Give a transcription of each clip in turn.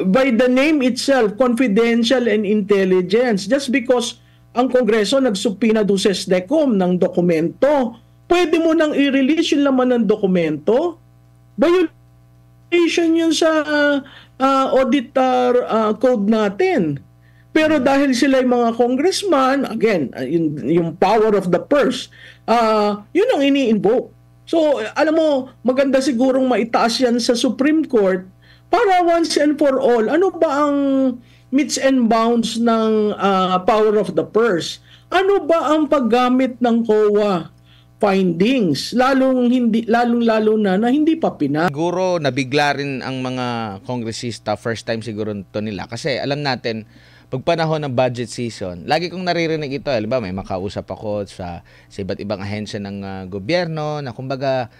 by the name itself, confidential and intelligence. Just because ang Kongreso nagsubpina do ses DECOM ng dokumento, pwede mo nang i-release yung laman ng dokumento? Violation yun sa auditor code natin. Pero dahil sila yung mga congressman, again, yung power of the purse, yun ang ini-invoke. So, alam mo, maganda sigurong maitaas yan sa Supreme Court para once and for all, ano ba ang meets and bounds ng power of the purse? Ano ba ang paggamit ng COA findings, lalong-lalo na hindi pa Siguro nabigla rin ang mga kongresista, first time siguro to nila. Kasi alam natin, pag panahon ng budget season, lagi kong naririnig ito. Alam ba, may makausap ako sa iba't ibang ahensya ng gobyerno na kumbaga,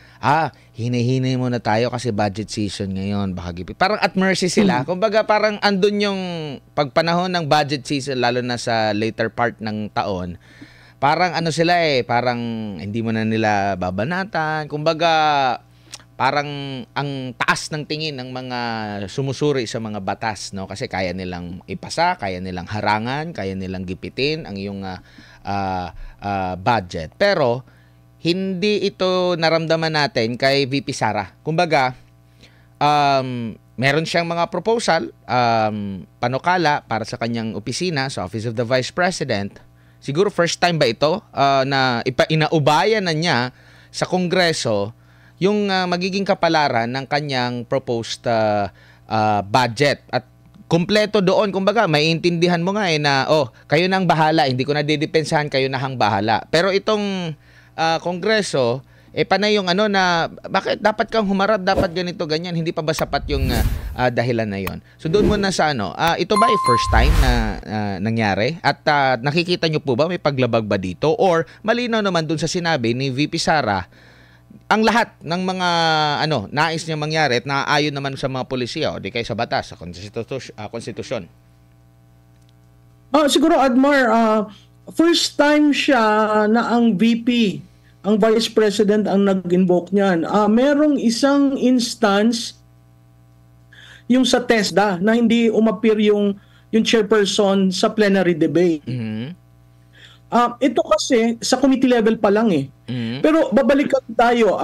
hinay-hinay muna tayo kasi budget season ngayon. Baka parang at mercy sila. Kumbaga parang andun yung pagpanahon ng budget season, lalo na sa later part ng taon. Parang ano sila parang hindi mo na nila babanatan. Kumbaga, parang ang taas ng tingin ng mga sumusuri sa mga batas, no? Kasi kaya nilang ipasa, kaya nilang harangan, kaya nilang gipitin ang iyong budget. Pero hindi ito naramdaman natin kay VP Sara. Kumbaga, meron siyang mga proposal, panukala para sa kanyang opisina sa Office of the Vice President. Siguro first time ba ito na inaubayan na niya sa Kongreso yung magiging kapalaran ng kanyang proposed budget. At kumpleto doon, kumbaga, maiintindihan mo nga na, kayo nang bahala, hindi ko na didepensahan, kayo na hang bahala. Pero itong Kongreso, panay yung na, bakit dapat kang humarap, dapat ganito, ganyan, hindi pa ba sapat yung dahilan na yon. So doon muna sa ito ba first time na nangyari? At nakikita nyo po ba, may paglabag ba dito? Or malinaw naman doon sa sinabi ni VP Sara, ang lahat ng mga nais niya mangyari at naaayon naman sa mga polisiya o di kaya sa batas, sa konstitusyon. Siguro, Admar, first time siya na ang VP, ang Vice President ang nag-invoke niyan. Merong isang instance yung sa TESDA na hindi umapir yung chairperson sa plenary debate. Ito kasi sa committee level pa lang Pero babalikan tayo,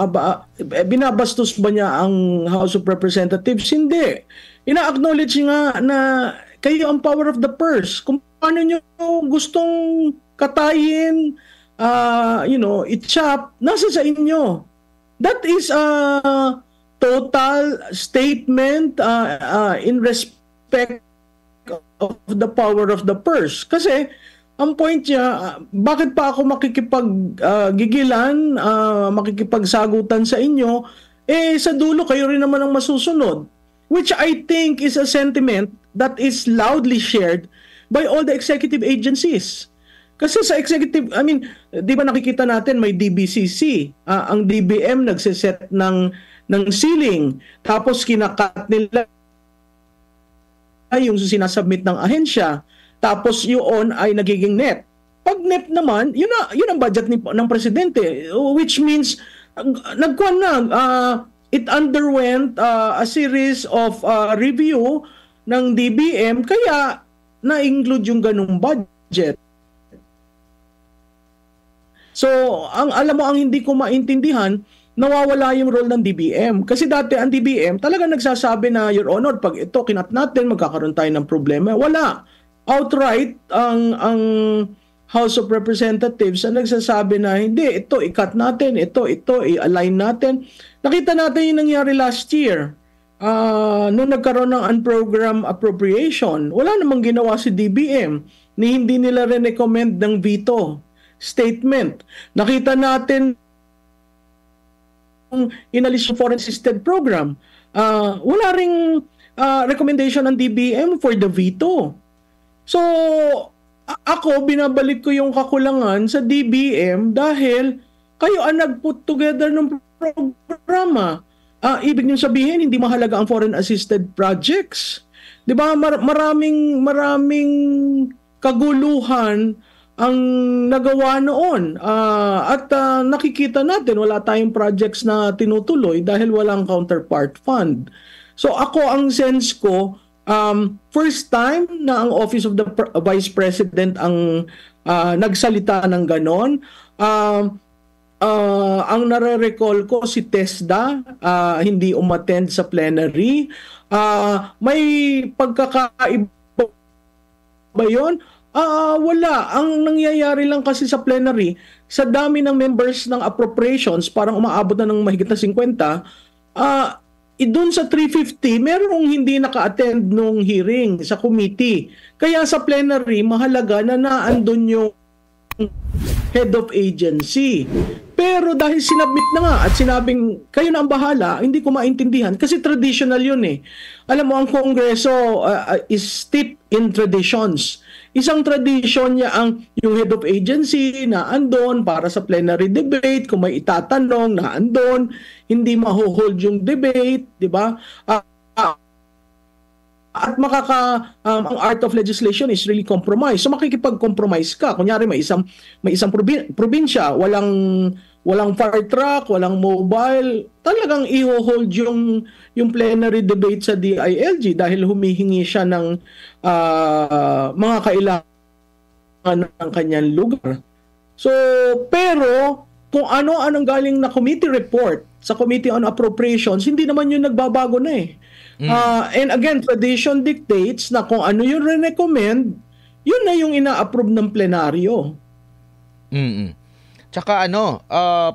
binabastos ba niya ang House of Representatives? Hindi. Ina-acknowledge nga na kayo ang power of the purse. Kung paano nyo gustong katayin, i-chop, nasa sa inyo. That is a total statement in respect of the power of the purse. Kasi ang point niya, bakit pa ako makikipaggigilan, makikipagsagutan sa inyo, sa dulo kayo rin naman ang masusunod. Which I think is a sentiment that is loudly shared by all the executive agencies. Kasi sa executive, di ba nakikita natin may DBCC, ang DBM nagsiset ng ceiling, tapos kinakat nila yung sinasubmit ng ahensya. Tapos yun ay nagiging net. Pag net naman, yun ang budget ng presidente, which means it underwent a series of review ng DBM, kaya na-include yung ganung budget. So, alam mo, ang hindi ko maintindihan, nawawala yung role ng DBM. Kasi dati ang DBM talaga nagsasabi na, Your Honor, pag ito kinat natin, magkakaroon tayo ng problema. Wala. Outright, ang House of Representatives ang nagsasabi na hindi, ito i-cut natin, ito i-align natin. Nakita natin yung nangyari last year. Nung nagkaroon ng unprogrammed appropriation, wala namang ginawa si DBM ni hindi nila recommend ng veto statement. Nakita natin inalis yung foreign assisted program. Wala ring recommendation ng DBM for the veto. So, ako, binabalik ko yung kakulangan sa DBM dahil kayo ang nag-put together ng programa. Ibig niyong sabihin, hindi mahalaga ang foreign assisted projects. Di ba? Maraming kaguluhan ang nagawa noon. At nakikita natin, wala tayong projects na tinutuloy dahil walang counterpart fund. So ako, ang sense ko, First time na ang Office of the Vice President ang nagsalita ng ganon. Ang nare-recall ko si TESDA, hindi umattend sa plenary. May pagkakaiba ba yun? Wala. Ang nangyayari lang kasi sa plenary, sa dami ng members ng appropriations, parang umaabot na ng mahigit na 50, doon sa 350, merong hindi naka-attend nung hearing sa committee. Kaya sa plenary, mahalaga na naandun yung head of agency. Pero dahil sinabmit na nga at sinabing kayo na ang bahala, hindi ko maintindihan kasi traditional yun eh. Alam mo, ang Kongreso is steeped in traditions. Isang tradisyon niya ang yung head of agency na andon para sa plenary debate, kung may itatanong na andon, hindi maho-hold yung debate, di ba? At ang art of legislation is really compromise. So makikipag-compromise ka. Kunyari may isang probinsya, walang fire truck, walang mobile, talagang i-hold yung plenary debate sa DILG dahil humihingi siya ng mga kailangan ng kanyang lugar. So, pero kung ano-anong galing na committee report sa Committee on Appropriations, hindi naman yun nagbabago na eh. And again, tradition dictates na kung ano yung re-recommend, yun na yung ina-approve ng plenaryo. Tsaka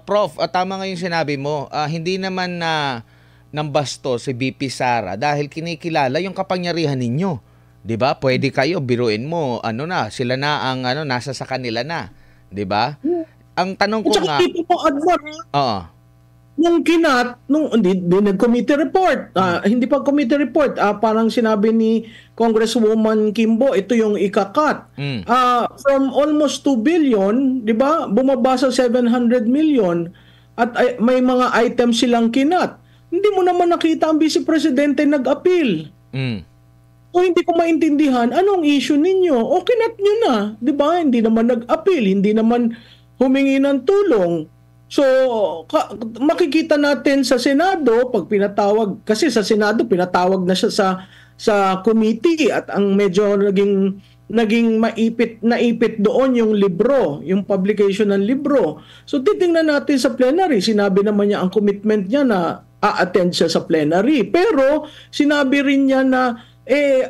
Prof, tama nga yung sinabi mo, hindi naman na nambasto si BP Sara dahil kinikilala yung kapangyarihan ninyo. 'Di ba? Pwede kayo biruin mo, sila na ang nasa sa kanila na, 'di ba? Ang tanong ko nga, nung hindi nag-committee report, hindi pa committee report, parang sinabi ni Congresswoman Kimbo, ito yung ikakat. From almost 2 billion, di ba, bumaba sa 700 million at may mga items silang kinat. Hindi mo naman nakita ang Vice Presidente nag-appeal. So hindi ko maintindihan, anong issue ninyo? O kinat nyo na, di ba? Hindi naman nag-appeal, hindi naman humingi ng tulong. So, makikita natin sa Senado, pag pinatawag, kasi sa Senado, pinatawag na siya sa committee at ang medyo naging naipit doon yung libro, yung publication ng libro. So, titingnan natin sa plenary. Sinabi naman niya ang commitment niya na a-attend siya sa plenary. Pero, sinabi rin niya na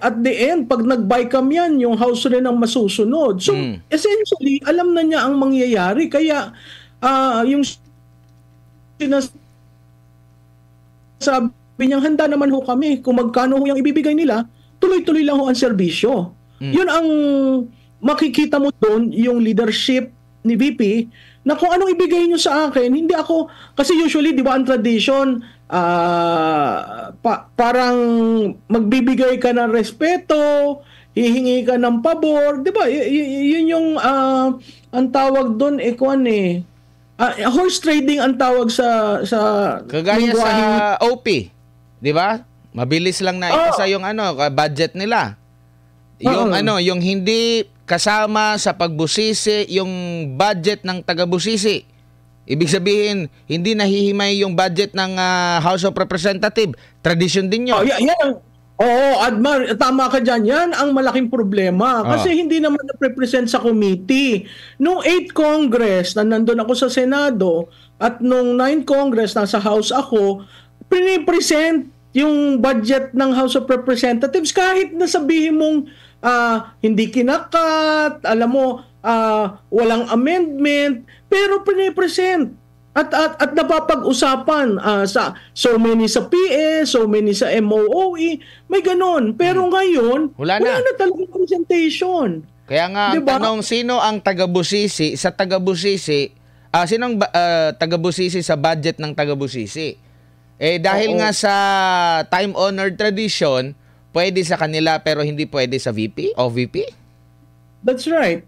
at the end, pag nag-BICAM yan, yung House rin ang masusunod. So, essentially, alam na niya ang mangyayari. Kaya, yung sinasabi niyang handa naman ho kami kung magkano ho yung ibibigay nila, tuloy-tuloy lang ho ang serbisyo. Yun ang makikita mo doon, yung leadership ni VP, na kung anong ibigay niyo sa akin, hindi ako, kasi usually, di ba, ang tradition, parang magbibigay ka ng respeto, hihingi ka ng pabor, di ba? Yun yung, ang tawag doon, horse trading ang tawag sa kagaya sa OP, 'di ba? Mabilis lang na ipasa yung budget nila. Yung yung hindi kasama sa pagbusisi yung budget ng taga-busisi. Ibig sabihin, hindi nahihimay yung budget ng House of Representatives. Tradition din 'yon. Oo, Admar, tama ka dyan. Yan ang malaking problema. Kasi hindi naman na-represent sa committee. Nung 8 Congress, na nandun ako sa Senado, at nung 9 Congress, nasa House ako, pinipresent yung budget ng House of Representatives kahit na sabihin mong hindi kinakat, alam mo, walang amendment, pero pinipresent. At napapag-usapan so many sa PS, so many sa MOOE, may ganon. Pero ngayon, wala na talagang presentation. Kaya nga, diba? Tanong, sino ang taga-busisi sa taga-busisi? Sino ang taga-busisi sa budget ng taga-busisi? Dahil nga sa time-honored tradition, pwede sa kanila pero hindi pwede sa VP o VP? That's right.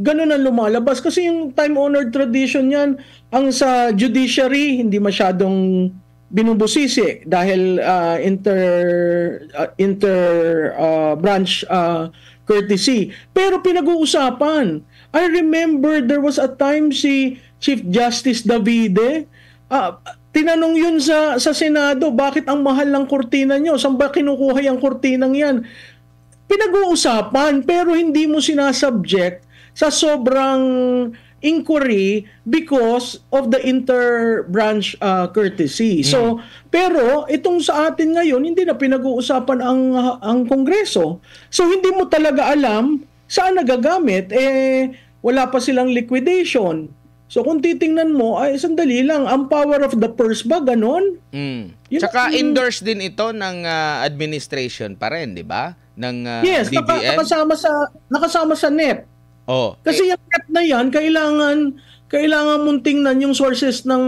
Ganun ang lumalabas. Kasi yung time-honored tradition yan, ang sa judiciary, hindi masyadong binubusisi dahil inter-branch courtesy. Pero pinag-uusapan. I remember there was a time si Chief Justice Davide, tinanong yun sa Senado, bakit ang mahal ng kurtina nyo? Saan ba kinukuha yung kurtinang yan? Pinag-uusapan, pero hindi mo sinasubject sa sobrang inquiry because of the inter-branch courtesy. So, pero itong sa atin ngayon, hindi na pinag-uusapan ang Kongreso. So, hindi mo talaga alam saan nagagamit. Wala pa silang liquidation. So, kung titingnan mo, ay sandali lang, ang power of the purse ba, ganon? Tsaka endorsed din ito ng administration pa rin, di ba? Ng yes, DBM. nakasama sa NEP. Oh. Kasi yung NEP na yan, kailangan mong tingnan yung sources ng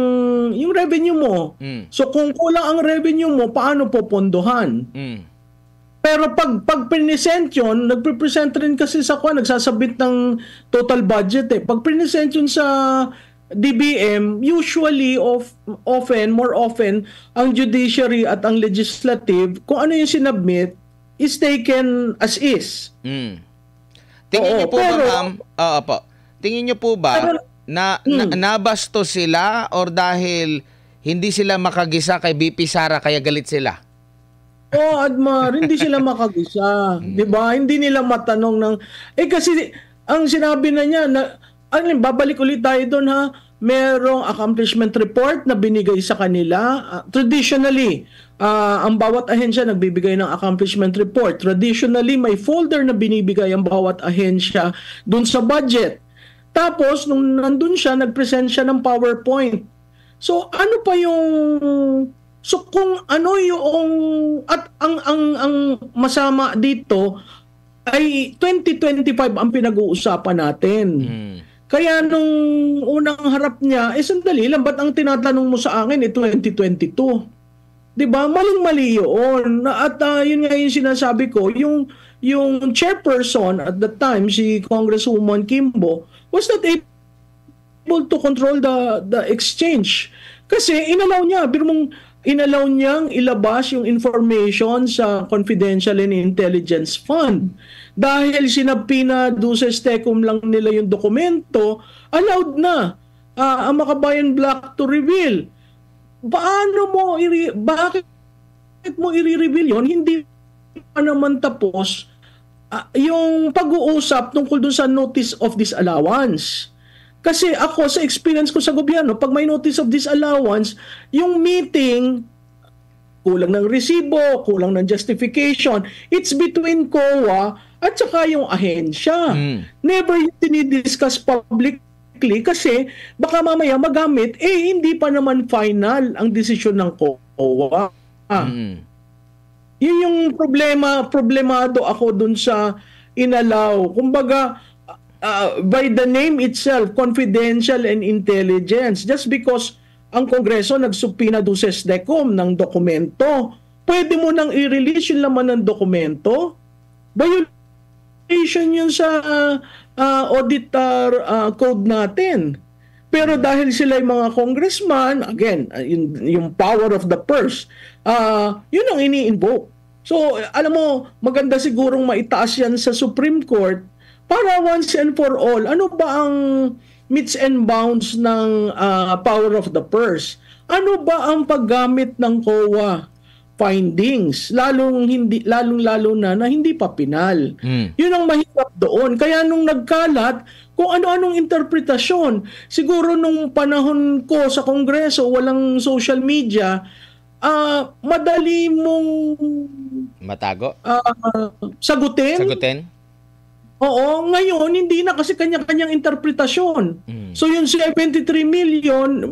yung revenue mo. So, kung kulang ang revenue mo, paano popondohan? Pero pag pinisent yun, nagpipresent rin kasi sa nagsasabit ng total budget eh. Pag pinisent yun sa DBM, usually more often, ang judiciary at ang legislative, kung ano yung sinubmit, is taken as is. Tingin niyo po ba, ma'am? Tingin niyo po ba nabasto sila or dahil hindi sila makagisa kay BP Sara kaya galit sila? Admar, hindi sila makagisa. 'Di ba? Hindi nila matanong ng kasi ang sinabi na niya babalik ulit tayo doon ha. Merong accomplishment report na binigay sa kanila. Traditionally, ang bawat ahensya nagbibigay ng accomplishment report. Traditionally, may folder na binibigay ang bawat ahensya doon sa budget. Tapos, nung nandun siya, nag-present siya ng PowerPoint. So, ano pa yung... So, kung ano yung... At ang masama dito ay 2025 ang pinag-uusapan natin. Kaya nung unang harap niya, sandali lang, ba't ang tinatanong mo sa akin 2022? Diba? Maling-mali yun. At yun nga yung sinasabi ko, yung chairperson at the time, si Congresswoman Kimbo, was not able to control the exchange. Kasi inalaw niyang ilabas yung information sa Confidential and Intelligence Fund. Dahil sinapina duces tecum lang nila yung dokumento, allowed na ang Makabayan Black to reveal. Bakit mo i-reveal yun? Hindi pa naman tapos yung pag-uusap tungkol dun sa notice of disallowance. Kasi ako, sa experience ko sa gobyerno, pag may notice of disallowance, yung meeting, kulang ng resibo, kulang ng justification, it's between COA at saka yung ahensya. Never yung dinidiscuss publicly kasi baka mamaya magamit, hindi pa naman final ang desisyon ng COA. Yun yung problemado ako dun sa inalaw. Kumbaga, by the name itself, confidential and intelligence, just because ang Kongreso nagsubpina duces tecum ng dokumento, pwede mo nang i-release yung laman ng dokumento? Violation yun sa auditor code natin. Pero dahil sila yung mga congressman, again, yung power of the purse, yun ang ini-invoke. So, alam mo, maganda sigurong maitaas yan sa Supreme Court para once and for all, ano ba ang meets and bounds ng power of the purse? Ano ba ang paggamit ng COA findings, lalong-lalo na hindi pa pinal? Yun ang mahirap doon. Kaya nung nagkalat, kung ano-anong interpretasyon, siguro nung panahon ko sa Kongreso, walang social media, madali mong matago? Sagutin? Oo, ngayon hindi na kasi kanya-kanyang interpretasyon. So yung 73 million,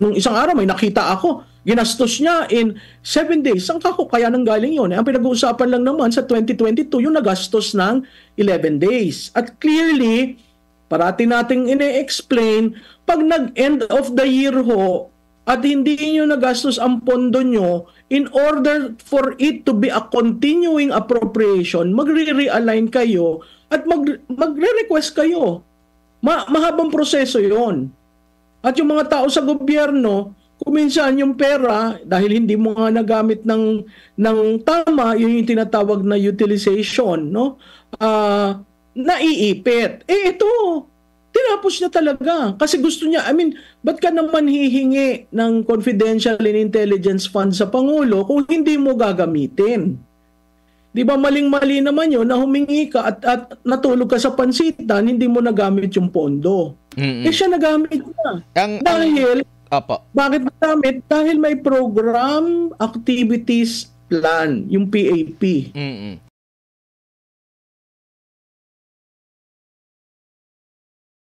nung isang araw may nakita ako, ginastos niya in 7 days. Saan kako kaya nang galing yun? Ang pinag-uusapan lang naman sa 2022, yung nagastos ng 11 days. At clearly, parati nating ine-explain, pag nag-end of the year ho, at hindi nyo nagastos ang pondo nyo, in order for it to be a continuing appropriation, magre-realign kayo at magre-request kayo. Mahabang proseso yon. At yung mga tao sa gobyerno, kuminsan yung pera, dahil hindi mo nga nagamit ng tama, yun yung tinatawag na utilization, no? Naiipit. Ito, tinapos niya talaga. Kasi gusto niya, ba't ka naman hihingi ng confidential and intelligence fund sa Pangulo kung hindi mo gagamitin? Di ba maling-mali naman yun na humingi ka at natulog ka sa pansitan, hindi mo nagamit yung pondo. Siya nagamit niya. Bakit nagamit? Dahil may program activities plan, yung PAP.